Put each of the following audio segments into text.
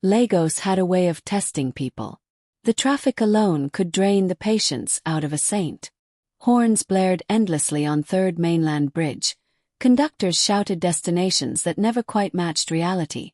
Lagos had a way of testing people. The traffic alone could drain the patience out of a saint. Horns blared endlessly on Third Mainland Bridge. Conductors shouted destinations that never quite matched reality.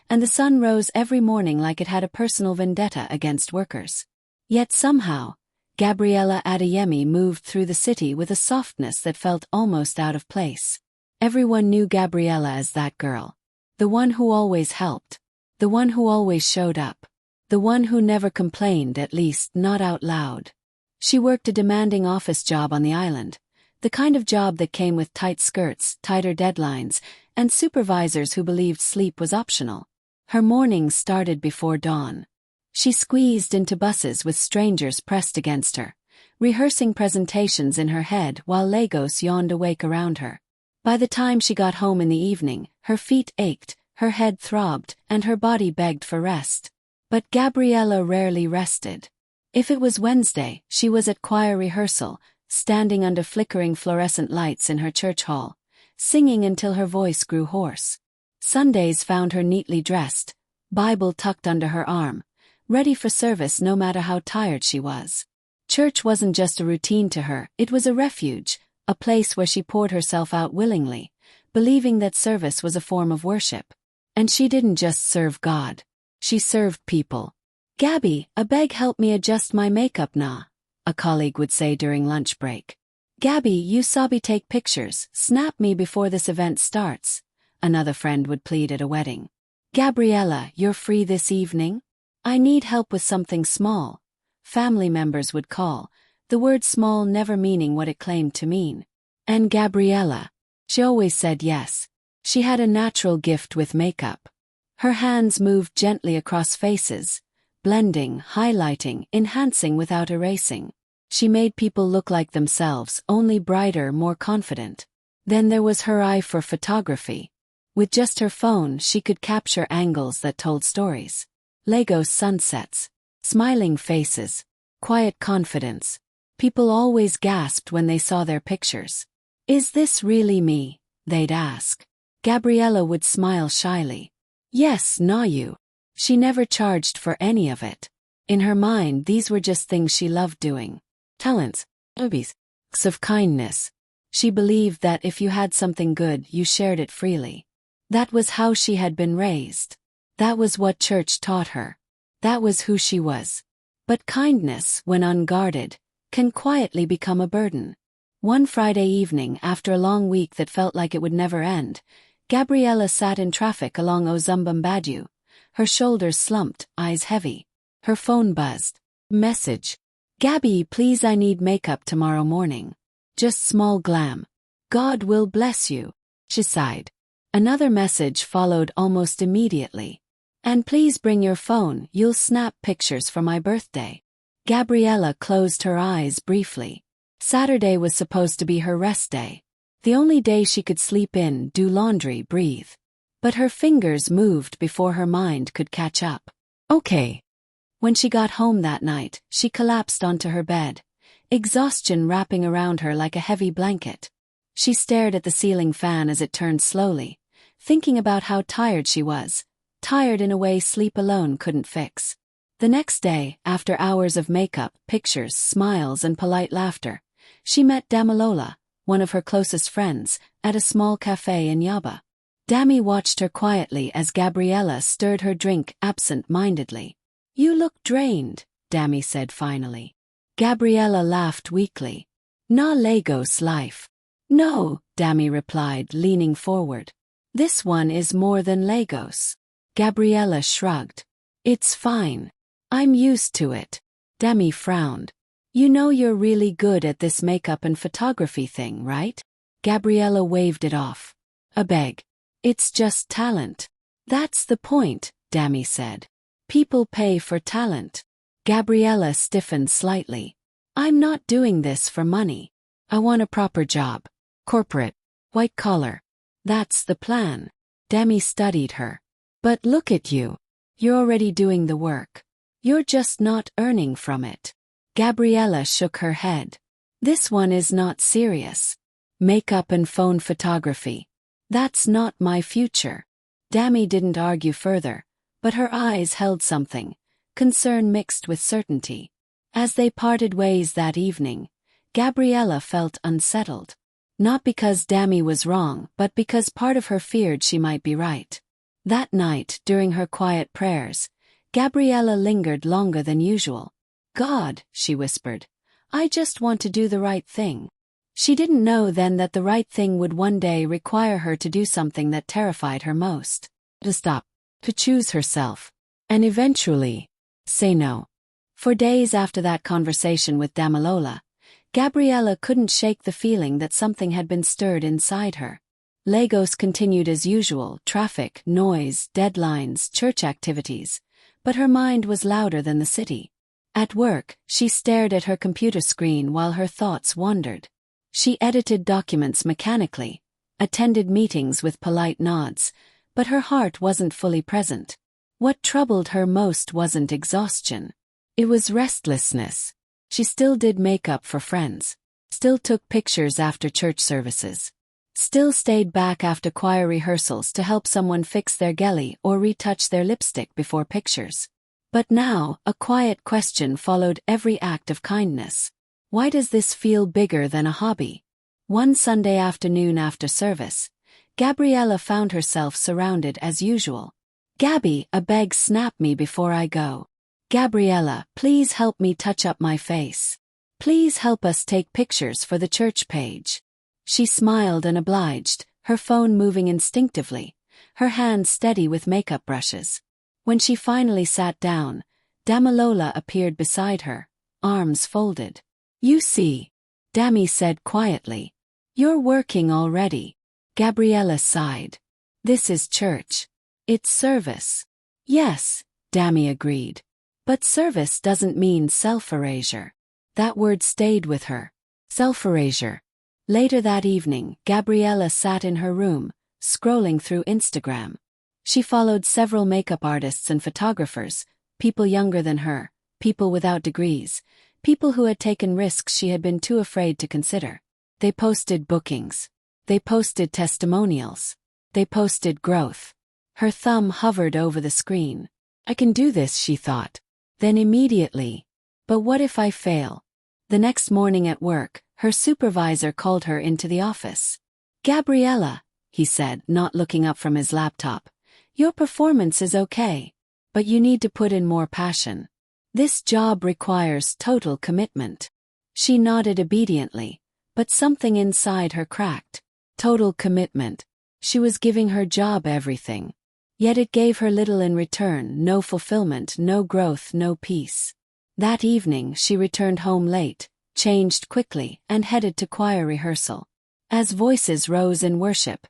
And the sun rose every morning like it had a personal vendetta against workers. Yet somehow, Gabriella Adeyemi moved through the city with a softness that felt almost out of place. Everyone knew Gabriella as that girl. The one who always helped. The one who always showed up. The one who never complained, at least not out loud. She worked a demanding office job on the island. The kind of job that came with tight skirts, tighter deadlines, and supervisors who believed sleep was optional. Her mornings started before dawn. She squeezed into buses with strangers pressed against her, rehearsing presentations in her head while Lagos yawned awake around her. By the time she got home in the evening, her feet ached, her head throbbed, and her body begged for rest. But Gabriella rarely rested. If it was Wednesday, she was at choir rehearsal, standing under flickering fluorescent lights in her church hall, singing until her voice grew hoarse. Sundays found her neatly dressed, Bible tucked under her arm, ready for service no matter how tired she was. Church wasn't just a routine to her, it was a refuge, a place where she poured herself out willingly, believing that service was a form of worship. And she didn't just serve God. She served people. "Gabby, a beg help me adjust my makeup na," a colleague would say during lunch break. "Gabby, you sabi take pictures, snap me before this event starts," another friend would plead at a wedding. "Gabriella, you're free this evening? I need help with something small," family members would call, the word small never meaning what it claimed to mean. And Gabriella, she always said yes. She had a natural gift with makeup. Her hands moved gently across faces, blending, highlighting, enhancing without erasing. She made people look like themselves, only brighter, more confident. Then there was her eye for photography. With just her phone, she could capture angles that told stories. Lagos sunsets, smiling faces, quiet confidence. People always gasped when they saw their pictures. "Is this really me?" they'd ask. Gabriella would smile shyly. "Yes, na you." She never charged for any of it. In her mind, these were just things she loved doing. Talents, hobbies, acts of kindness. She believed that if you had something good, you shared it freely. That was how she had been raised. That was what church taught her. That was who she was. But kindness, when unguarded, can quietly become a burden. One Friday evening, after a long week that felt like it would never end, Gabriella sat in traffic along Ozumbambadu. Her shoulders slumped, eyes heavy. Her phone buzzed. Message. "Gabby, please, I need makeup tomorrow morning. Just small glam. God will bless you," she sighed. Another message followed almost immediately. "And please bring your phone, you'll snap pictures for my birthday." Gabriella closed her eyes briefly. Saturday was supposed to be her rest day. The only day she could sleep in, do laundry, breathe. But her fingers moved before her mind could catch up. Okay. When she got home that night, she collapsed onto her bed, exhaustion wrapping around her like a heavy blanket. She stared at the ceiling fan as it turned slowly, thinking about how tired she was, tired in a way sleep alone couldn't fix. The next day, after hours of makeup, pictures, smiles, and polite laughter, she met Damilola, one of her closest friends, at a small cafe in Yaba. Dami watched her quietly as Gabriella stirred her drink absent-mindedly. "You look drained," Dami said finally. Gabriella laughed weakly. "Na Lagos life." "No," Dami replied, leaning forward. "This one is more than Lagos." Gabriella shrugged. "It's fine. I'm used to it." Dami frowned. "You know you're really good at this makeup and photography thing, right?" Gabriella waved it off. "A beg. It's just talent." "That's the point," Dami said. "People pay for talent." Gabriella stiffened slightly. "I'm not doing this for money. I want a proper job. Corporate. White collar. That's the plan." Dami studied her. "But look at you. You're already doing the work. You're just not earning from it." Gabriella shook her head. "This one is not serious. Makeup and phone photography. That's not my future." Dami didn't argue further, but her eyes held something, concern mixed with certainty. As they parted ways that evening, Gabriella felt unsettled. Not because Dami was wrong, but because part of her feared she might be right. That night, during her quiet prayers, Gabriella lingered longer than usual. "God," she whispered, "I just want to do the right thing." She didn't know then that the right thing would one day require her to do something that terrified her most. To stop, to choose herself, and eventually, say no. For days after that conversation with Damilola, Gabriella couldn't shake the feeling that something had been stirred inside her. Lagos continued as usual, traffic, noise, deadlines, church activities, but her mind was louder than the city. At work, she stared at her computer screen while her thoughts wandered. She edited documents mechanically, attended meetings with polite nods, but her heart wasn't fully present. What troubled her most wasn't exhaustion. It was restlessness. She still did makeup for friends, still took pictures after church services, still stayed back after choir rehearsals to help someone fix their gelly or retouch their lipstick before pictures. But now, a quiet question followed every act of kindness. Why does this feel bigger than a hobby? One Sunday afternoon after service, Gabriella found herself surrounded as usual. "Gabby, a beg, snap me before I go. Gabriella, please help me touch up my face. Please help us take pictures for the church page." She smiled and obliged, her phone moving instinctively, her hands steady with makeup brushes. When she finally sat down, Damilola appeared beside her, arms folded. "You see," Dami said quietly. "You're working already." Gabriella sighed. "This is church. It's service." "Yes," Dami agreed. "But service doesn't mean self-erasure." That word stayed with her. Self-erasure. Later that evening, Gabriella sat in her room, scrolling through Instagram. She followed several makeup artists and photographers, people younger than her, people without degrees, people who had taken risks she had been too afraid to consider. They posted bookings. They posted testimonials. They posted growth. Her thumb hovered over the screen. "I can do this," she thought. Then immediately, "But what if I fail?" The next morning at work, her supervisor called her into the office. "Gabriella," he said, not looking up from his laptop, "your performance is okay, but you need to put in more passion. This job requires total commitment." She nodded obediently, but something inside her cracked. Total commitment. She was giving her job everything. Yet it gave her little in return, no fulfillment, no growth, no peace. That evening she returned home late, changed quickly, and headed to choir rehearsal. As voices rose in worship,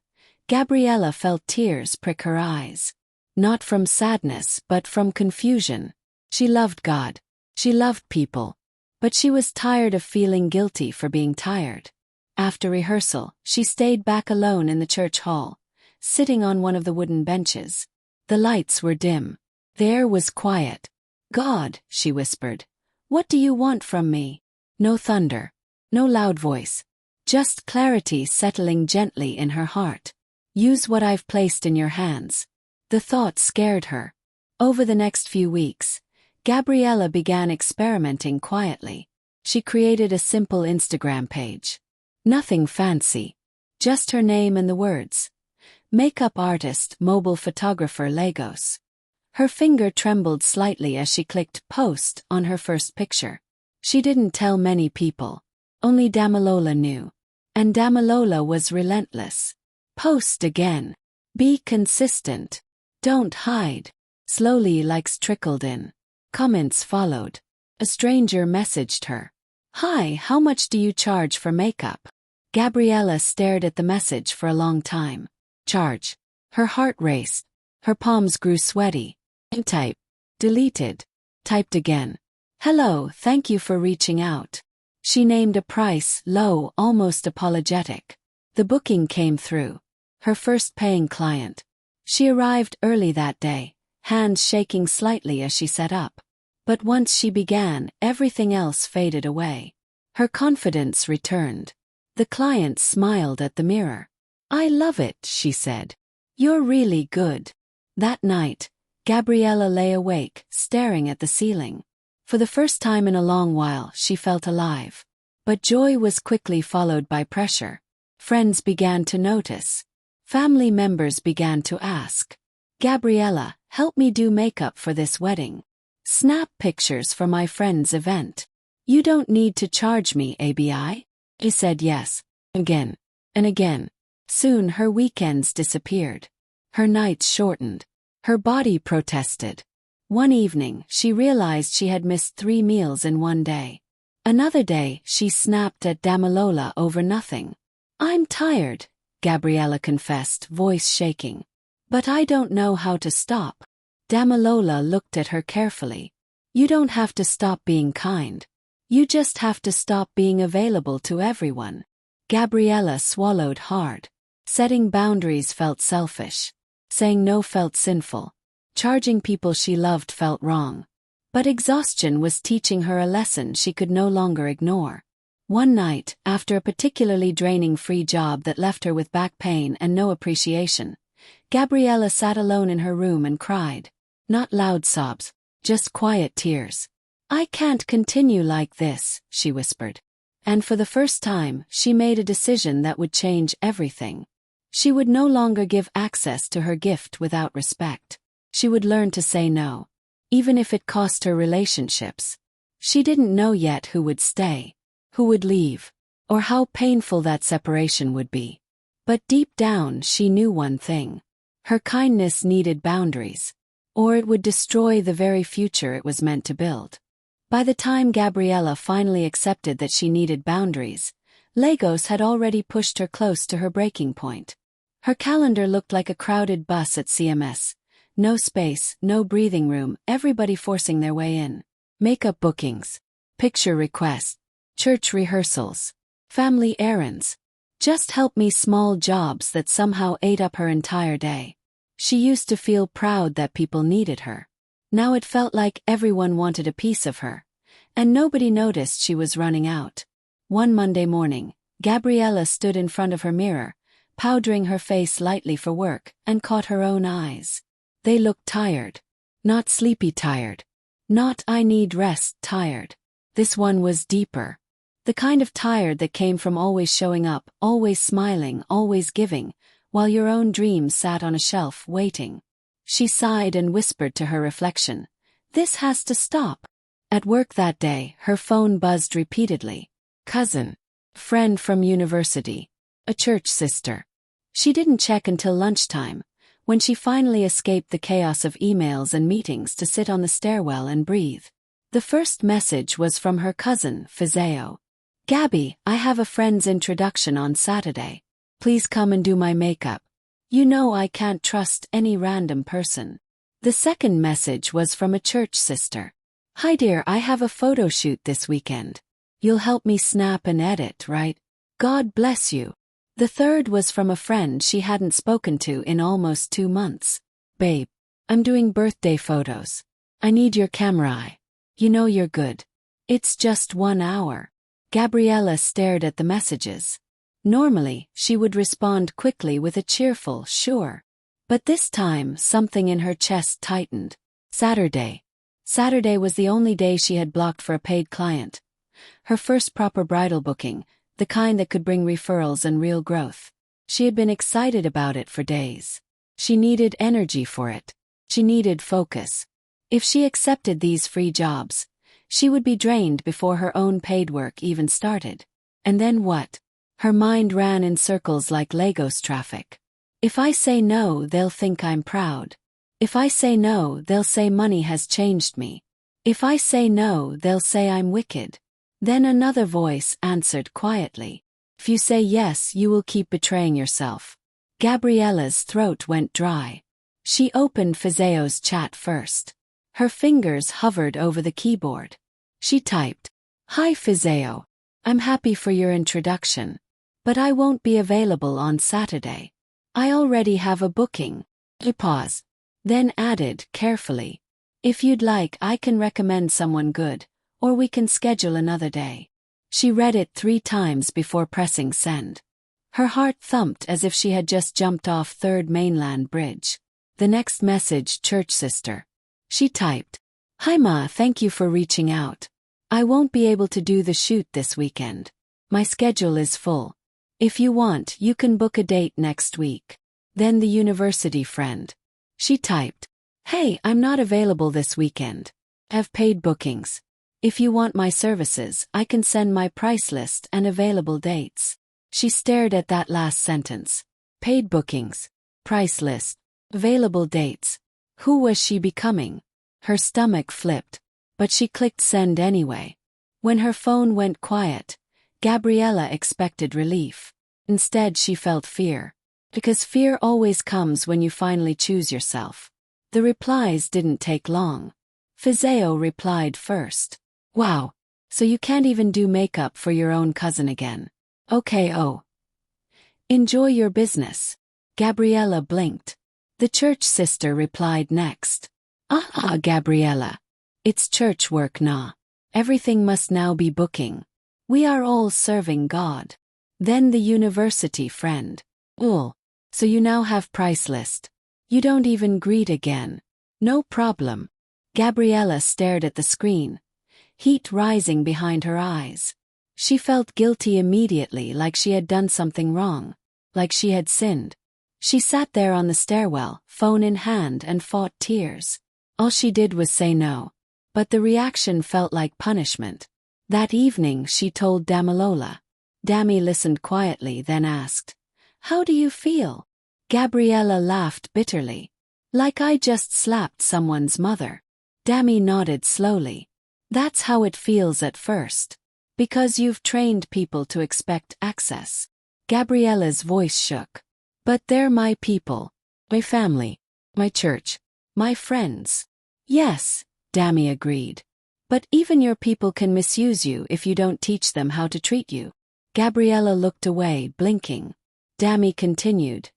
Gabriella felt tears prick her eyes. Not from sadness, but from confusion. She loved God. She loved people. But she was tired of feeling guilty for being tired. After rehearsal, she stayed back alone in the church hall, sitting on one of the wooden benches. The lights were dim. The air was quiet. "God," she whispered, "what do you want from me?" No thunder. No loud voice. Just clarity settling gently in her heart. "Use what I've placed in your hands." The thought scared her. Over the next few weeks, Gabriella began experimenting quietly. She created a simple Instagram page. Nothing fancy. Just her name and the words. Makeup artist, mobile photographer, Lagos. Her finger trembled slightly as she clicked post on her first picture. She didn't tell many people. Only Damilola knew. And Damilola was relentless. Post again. Be consistent. Don't hide. Slowly likes trickled in. Comments followed. A stranger messaged her. "Hi, how much do you charge for makeup?" Gabriella stared at the message for a long time. Charge. Her heart raced. Her palms grew sweaty. Type. Deleted. Typed again. "Hello, thank you for reaching out." She named a price, low, almost apologetic. The booking came through. Her first paying client. She arrived early that day, hands shaking slightly as she set up. But once she began, everything else faded away. Her confidence returned. The client smiled at the mirror. "I love it," she said. "You're really good." That night, Gabriella lay awake, staring at the ceiling. For the first time in a long while, she felt alive. But joy was quickly followed by pressure. Friends began to notice. Family members began to ask, "Gabriella, help me do makeup for this wedding. Snap pictures for my friend's event. You don't need to charge me, ABI?" He said yes, again and again. Soon her weekends disappeared. Her nights shortened. Her body protested. One evening, she realized she had missed 3 meals in one day. Another day, she snapped at Damilola over nothing. "I'm tired," Gabriella confessed, voice shaking. "But I don't know how to stop." Damilola looked at her carefully. "You don't have to stop being kind. You just have to stop being available to everyone." Gabriella swallowed hard. Setting boundaries felt selfish. Saying no felt sinful. Charging people she loved felt wrong. But exhaustion was teaching her a lesson she could no longer ignore. One night, after a particularly draining free job that left her with back pain and no appreciation, Gabriella sat alone in her room and cried. Not loud sobs, just quiet tears. "I can't continue like this," she whispered. And for the first time, she made a decision that would change everything. She would no longer give access to her gift without respect. She would learn to say no, even if it cost her relationships. She didn't know yet who would stay, who would leave, or how painful that separation would be. But deep down she knew one thing. Her kindness needed boundaries, or it would destroy the very future it was meant to build. By the time Gabriella finally accepted that she needed boundaries, Lagos had already pushed her close to her breaking point. Her calendar looked like a crowded bus at CMS. No space, no breathing room, everybody forcing their way in. Makeup bookings, picture requests, church rehearsals, family errands. Just help me small jobs that somehow ate up her entire day. She used to feel proud that people needed her. Now it felt like everyone wanted a piece of her. And nobody noticed she was running out. One Monday morning, Gabriella stood in front of her mirror, powdering her face lightly for work, and caught her own eyes. They looked tired. Not sleepy tired. Not "I need rest" tired. This one was deeper. The kind of tired that came from always showing up, always smiling, always giving, while your own dreams sat on a shelf waiting. She sighed and whispered to her reflection, "This has to stop." At work that day, her phone buzzed repeatedly. Cousin. Friend from university. A church sister. She didn't check until lunchtime, when she finally escaped the chaos of emails and meetings to sit on the stairwell and breathe. The first message was from her cousin, Fizeo. "Gabby, I have a friend's introduction on Saturday. Please come and do my makeup. You know I can't trust any random person." The second message was from a church sister. "Hi dear, I have a photo shoot this weekend. You'll help me snap and edit, right? God bless you." The third was from a friend she hadn't spoken to in almost 2 months. "Babe, I'm doing birthday photos. I need your camera eye. You know you're good. It's just 1 hour." Gabriella stared at the messages. Normally, she would respond quickly with a cheerful, "Sure." But this time, something in her chest tightened. Saturday. Saturday was the only day she had blocked for a paid client. Her first proper bridal booking, the kind that could bring referrals and real growth. She had been excited about it for days. She needed energy for it. She needed focus. If she accepted these free jobs, she would be drained before her own paid work even started. And then what? Her mind ran in circles like Lagos traffic. If I say no, they'll think I'm proud. If I say no, they'll say money has changed me. If I say no, they'll say I'm wicked. Then another voice answered quietly. If you say yes, you will keep betraying yourself. Gabriella's throat went dry. She opened Fizeo's chat first. Her fingers hovered over the keyboard. She typed, "Hi Fizeo. I'm happy for your introduction. But I won't be available on Saturday. I already have a booking." He paused. Then added, carefully, "If you'd like, I can recommend someone good. Or we can schedule another day." She read it 3 times before pressing send. Her heart thumped as if she had just jumped off Third Mainland Bridge. The next message, church sister. She typed, "Hi Ma, thank you for reaching out. I won't be able to do the shoot this weekend. My schedule is full. If you want, you can book a date next week." Then the university friend. She typed, "Hey, I'm not available this weekend. Have paid bookings. If you want my services, I can send my price list and available dates." She stared at that last sentence. Paid bookings. Price list. Available dates. Who was she becoming? Her stomach flipped, but she clicked send anyway. When her phone went quiet, Gabriella expected relief. Instead she felt fear. Because fear always comes when you finally choose yourself. The replies didn't take long. Fizeo replied first. "Wow, so you can't even do makeup for your own cousin again. Okay, oh. Enjoy your business." Gabriella blinked. The church sister replied next. Gabriella. It's church work nah. Everything must now be booking. We are all serving God." Then the university friend. So you now have price list. You don't even greet again. No problem." Gabriella stared at the screen, heat rising behind her eyes. She felt guilty immediately, like she had done something wrong, like she had sinned. She sat there on the stairwell, phone in hand, and fought tears. All she did was say no. But the reaction felt like punishment. That evening she told Damilola. Dami listened quietly, then asked, "How do you feel?" Gabriella laughed bitterly. "Like I just slapped someone's mother." Dami nodded slowly. "That's how it feels at first. Because you've trained people to expect access." Gabriella's voice shook. "But they're my people. My family. My church. My friends." "Yes," Dami agreed. "But even your people can misuse you if you don't teach them how to treat you." Gabriella looked away, blinking. Dami continued.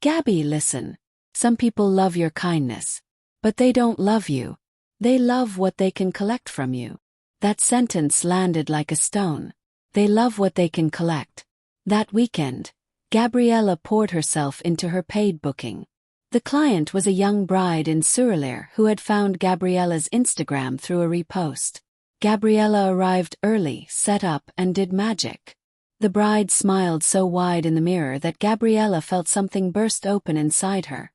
"Gabby, listen. Some people love your kindness. But they don't love you. They love what they can collect from you." That sentence landed like a stone. They love what they can collect. That weekend, Gabriella poured herself into her paid booking. The client was a young bride in Surulere who had found Gabriella's Instagram through a repost. Gabriella arrived early, set up, and did magic. The bride smiled so wide in the mirror that Gabriella felt something burst open inside her.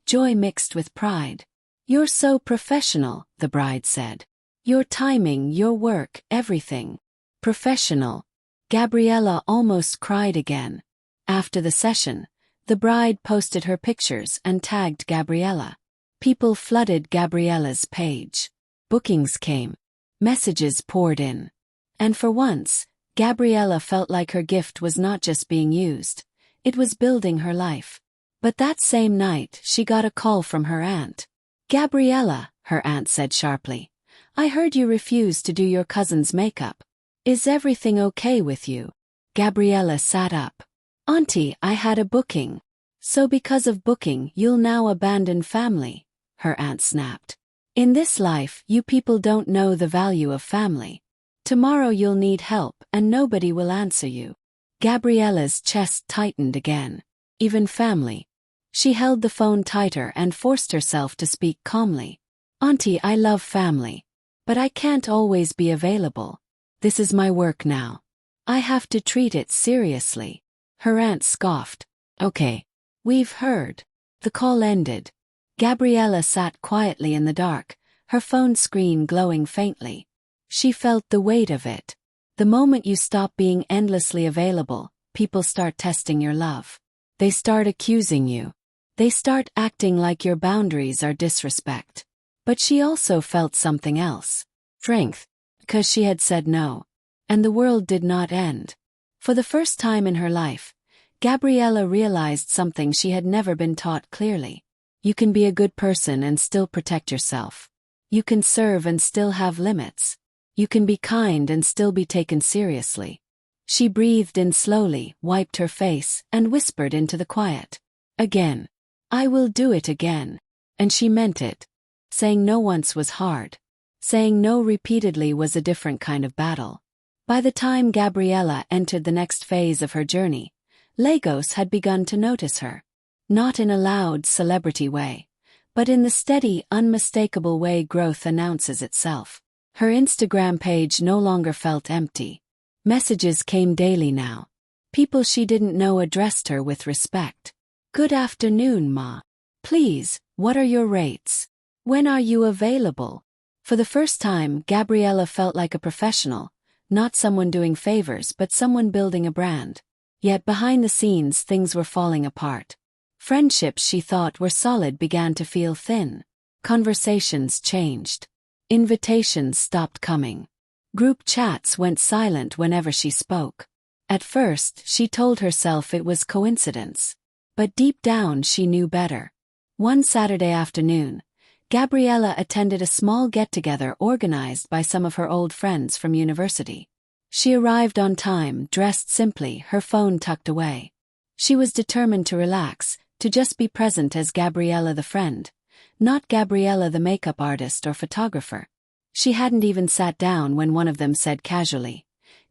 Joy mixed with pride. "You're so professional," the bride said. "Your timing, your work, everything. Professional." Gabriella almost cried again. After the session, the bride posted her pictures and tagged Gabriella. People flooded Gabriella's page. Bookings came. Messages poured in. And for once, Gabriella felt like her gift was not just being used, it was building her life. But that same night, she got a call from her aunt. "Gabriella," her aunt said sharply, "I heard you refused to do your cousin's makeup. Is everything okay with you?" Gabriella sat up. "Auntie, I had a booking." "So because of booking, you'll now abandon family?" her aunt snapped. "In this life, you people don't know the value of family. Tomorrow you'll need help and nobody will answer you." Gabriella's chest tightened again. Even family. She held the phone tighter and forced herself to speak calmly. "Auntie, I love family. But I can't always be available. This is my work now. I have to treat it seriously." Her aunt scoffed. "Okay. We've heard." The call ended. Gabriella sat quietly in the dark, her phone screen glowing faintly. She felt the weight of it. The moment you stop being endlessly available, people start testing your love. They start accusing you. They start acting like your boundaries are disrespect. But she also felt something else. Strength. Because she had said no. And the world did not end. For the first time in her life, Gabriella realized something she had never been taught clearly. You can be a good person and still protect yourself. You can serve and still have limits. You can be kind and still be taken seriously. She breathed in slowly, wiped her face, and whispered into the quiet. "Again. I will do it again." And she meant it. Saying no once was hard. Saying no repeatedly was a different kind of battle. By the time Gabriella entered the next phase of her journey, Lagos had begun to notice her. Not in a loud celebrity way, but in the steady, unmistakable way growth announces itself. Her Instagram page no longer felt empty. Messages came daily now. People she didn't know addressed her with respect. "Good afternoon, Ma. Please, what are your rates? When are you available?" For the first time, Gabriella felt like a professional, not someone doing favors but someone building a brand. Yet behind the scenes things were falling apart. Friendships she thought were solid began to feel thin. Conversations changed. Invitations stopped coming. Group chats went silent whenever she spoke. At first, she told herself it was coincidence. But deep down she knew better. One Saturday afternoon, Gabriella attended a small get-together organized by some of her old friends from university. She arrived on time, dressed simply, her phone tucked away. She was determined to relax, to just be present as Gabriella the friend, not Gabriella the makeup artist or photographer. She hadn't even sat down when one of them said casually,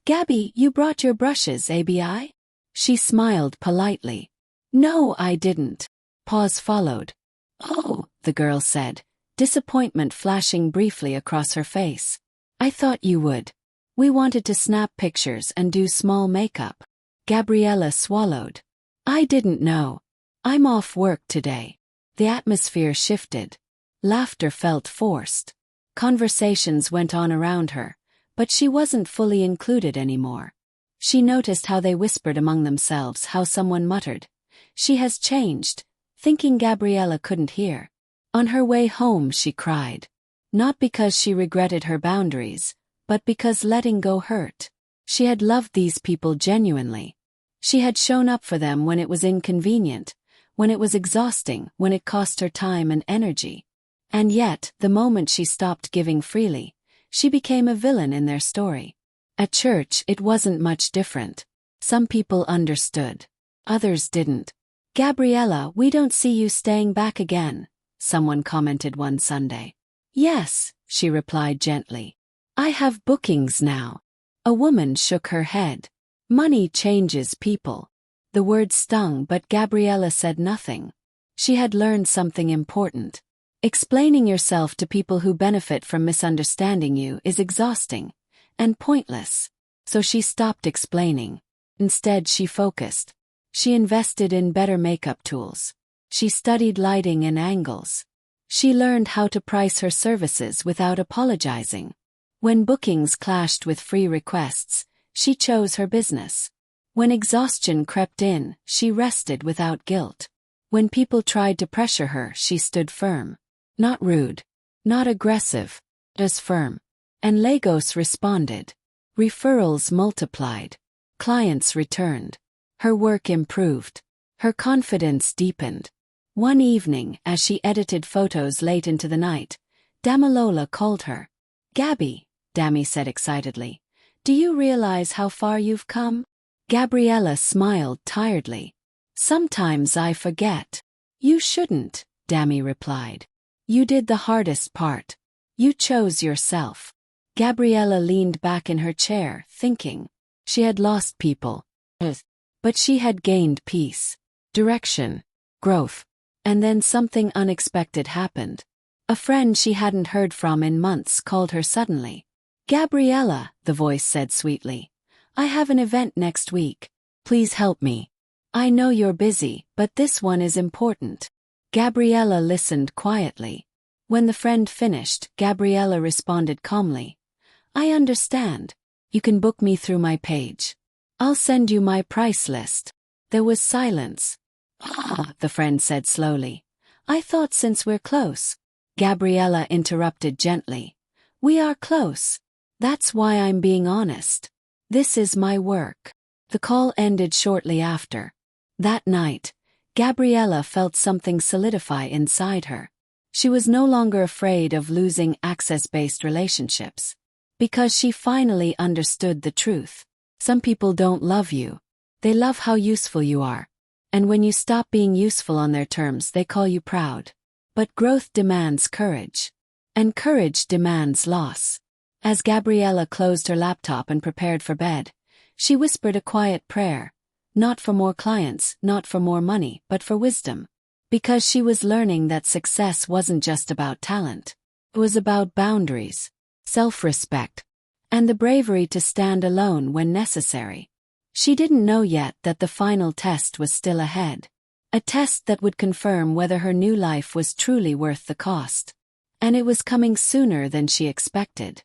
"Gabby, you brought your brushes, ABI?" She smiled politely. "No, I didn't." Pause followed. "Oh," the girl said, disappointment flashing briefly across her face. "I thought you would. We wanted to snap pictures and do small makeup." Gabriella swallowed. "I didn't know. I'm off work today." The atmosphere shifted. Laughter felt forced. Conversations went on around her, but she wasn't fully included anymore. She noticed how they whispered among themselves, how someone muttered, "She has changed," thinking Gabriella couldn't hear. On her way home she cried. Not because she regretted her boundaries, but because letting go hurt. She had loved these people genuinely. She had shown up for them when it was inconvenient, when it was exhausting, when it cost her time and energy. And yet, the moment she stopped giving freely, she became a villain in their story. At church, it wasn't much different. Some people understood. Others didn't. "Gabriella, we don't see you staying back again," someone commented one Sunday. "Yes," she replied gently. "I have bookings now." A woman shook her head. "Money changes people." The word stung, but Gabriella said nothing. She had learned something important. Explaining yourself to people who benefit from misunderstanding you is exhausting and pointless. So she stopped explaining. Instead, she focused. She invested in better makeup tools. She studied lighting and angles. She learned how to price her services without apologizing. When bookings clashed with free requests, she chose her business. When exhaustion crept in, she rested without guilt. When people tried to pressure her, she stood firm. Not rude. Not aggressive. Just firm. And Lagos responded. Referrals multiplied. Clients returned. Her work improved. Her confidence deepened. One evening, as she edited photos late into the night, Damilola called her. "Gabby," Dami said excitedly, "do you realize how far you've come?" Gabriella smiled tiredly. "Sometimes I forget." "You shouldn't," Dami replied. "You did the hardest part. You chose yourself." Gabriella leaned back in her chair, thinking. She had lost people. But she had gained peace, direction, growth. And then something unexpected happened. A friend she hadn't heard from in months called her suddenly. "Gabriella," the voice said sweetly, "I have an event next week. Please help me. I know you're busy, but this one is important." Gabriella listened quietly. When the friend finished, Gabriella responded calmly. "I understand. You can book me through my page. I'll send you my price list." There was silence. "Ah," the friend said slowly. "I thought since we're close." Gabriella interrupted gently. "We are close. That's why I'm being honest. This is my work." The call ended shortly after. That night, Gabriella felt something solidify inside her. She was no longer afraid of losing access-based relationships. Because she finally understood the truth. Some people don't love you. They love how useful you are. And when you stop being useful on their terms, they call you proud. But growth demands courage. And courage demands loss. As Gabriella closed her laptop and prepared for bed, she whispered a quiet prayer. Not for more clients, not for more money, but for wisdom. Because she was learning that success wasn't just about talent. It was about boundaries, self-respect, and the bravery to stand alone when necessary. She didn't know yet that the final test was still ahead. A test that would confirm whether her new life was truly worth the cost. And it was coming sooner than she expected.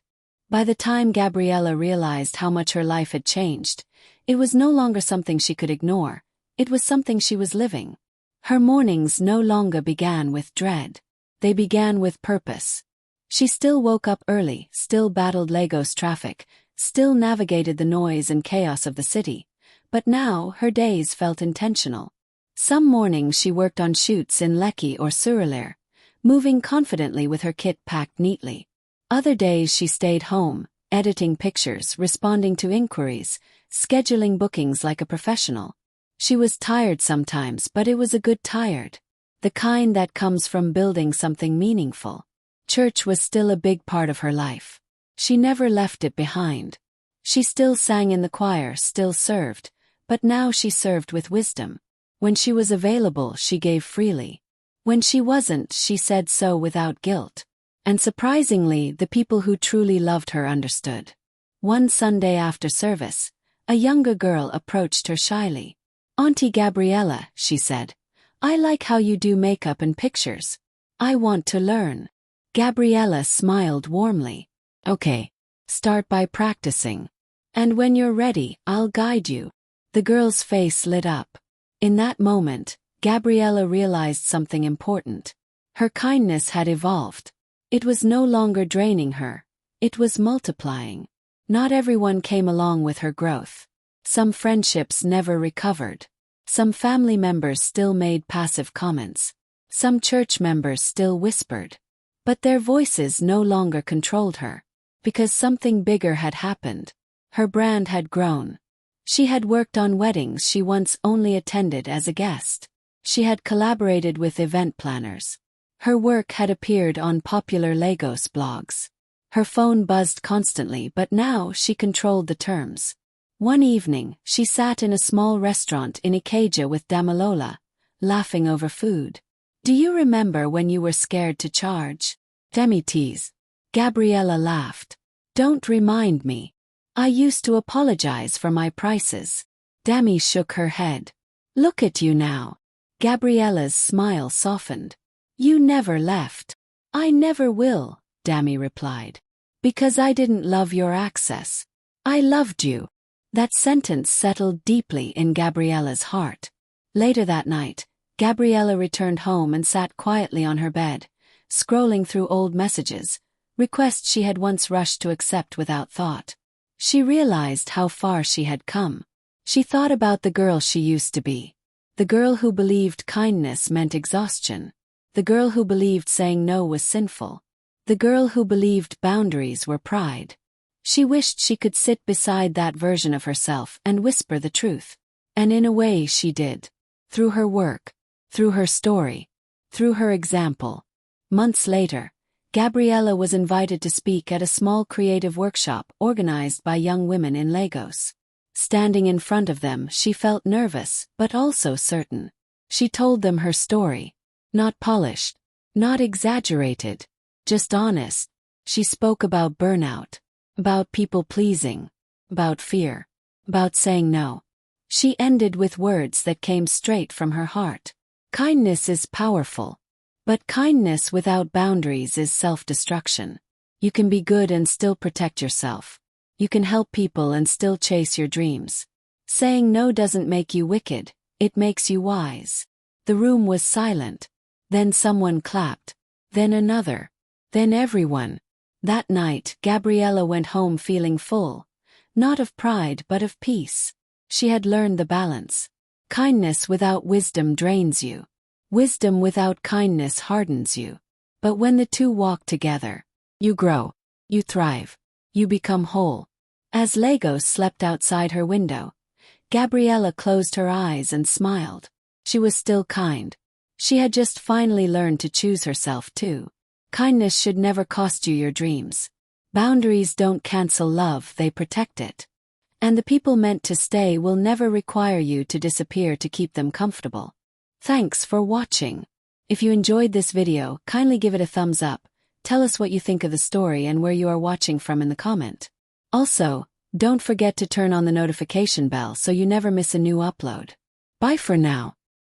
By the time Gabriella realized how much her life had changed, it was no longer something she could ignore, it was something she was living. Her mornings no longer began with dread. They began with purpose. She still woke up early, still battled Lagos traffic, still navigated the noise and chaos of the city, but now her days felt intentional. Some mornings she worked on shoots in Lekki or Surulere, moving confidently with her kit packed neatly. Other days she stayed home, editing pictures, responding to inquiries, scheduling bookings like a professional. She was tired sometimes, but it was a good tired. The kind that comes from building something meaningful. Church was still a big part of her life. She never left it behind. She still sang in the choir, still served, but now she served with wisdom. When she was available, she gave freely. When she wasn't, she said so without guilt. And surprisingly, the people who truly loved her understood. One Sunday after service, a younger girl approached her shyly. "Auntie Gabriella," she said, "I like how you do makeup and pictures. I want to learn." Gabriella smiled warmly. "Okay, start by practicing. And when you're ready, I'll guide you." The girl's face lit up. In that moment, Gabriella realized something important. Her kindness had evolved. It was no longer draining her. It was multiplying. Not everyone came along with her growth. Some friendships never recovered. Some family members still made passive comments. Some church members still whispered. But their voices no longer controlled her. Because something bigger had happened. Her brand had grown. She had worked on weddings she once only attended as a guest. She had collaborated with event planners. Her work had appeared on popular Lagos blogs. Her phone buzzed constantly, but now she controlled the terms. One evening, she sat in a small restaurant in Ikeja with Damilola, laughing over food. "Do you remember when you were scared to charge?" Demi teased. Gabriella laughed. "Don't remind me. I used to apologize for my prices." Demi shook her head. "Look at you now." Gabriella's smile softened. "You never left." "I never will," Dami replied. "Because I didn't love your access. I loved you." That sentence settled deeply in Gabriella's heart. Later that night, Gabriella returned home and sat quietly on her bed, scrolling through old messages, requests she had once rushed to accept without thought. She realized how far she had come. She thought about the girl she used to be. The girl who believed kindness meant exhaustion. The girl who believed saying no was sinful. The girl who believed boundaries were pride. She wished she could sit beside that version of herself and whisper the truth. And in a way she did. Through her work. Through her story. Through her example. Months later, Gabriella was invited to speak at a small creative workshop organized by young women in Lagos. Standing in front of them, she felt nervous, but also certain. She told them her story. Not polished. Not exaggerated. Just honest. She spoke about burnout. About people-pleasing. About fear. About saying no. She ended with words that came straight from her heart. Kindness is powerful. But kindness without boundaries is self-destruction. You can be good and still protect yourself. You can help people and still chase your dreams. Saying no doesn't make you wicked, it makes you wise. The room was silent. Then someone clapped. Then another. Then everyone. That night, Gabriella went home feeling full. Not of pride but of peace. She had learned the balance. Kindness without wisdom drains you. Wisdom without kindness hardens you. But when the two walk together, you grow. You thrive. You become whole. As Lagos slept outside her window, Gabriella closed her eyes and smiled. She was still kind. She had just finally learned to choose herself too. Kindness should never cost you your dreams. Boundaries don't cancel love, they protect it. And the people meant to stay will never require you to disappear to keep them comfortable. Thanks for watching. If you enjoyed this video, kindly give it a thumbs up, tell us what you think of the story and where you are watching from in the comment. Also, don't forget to turn on the notification bell so you never miss a new upload. Bye for now.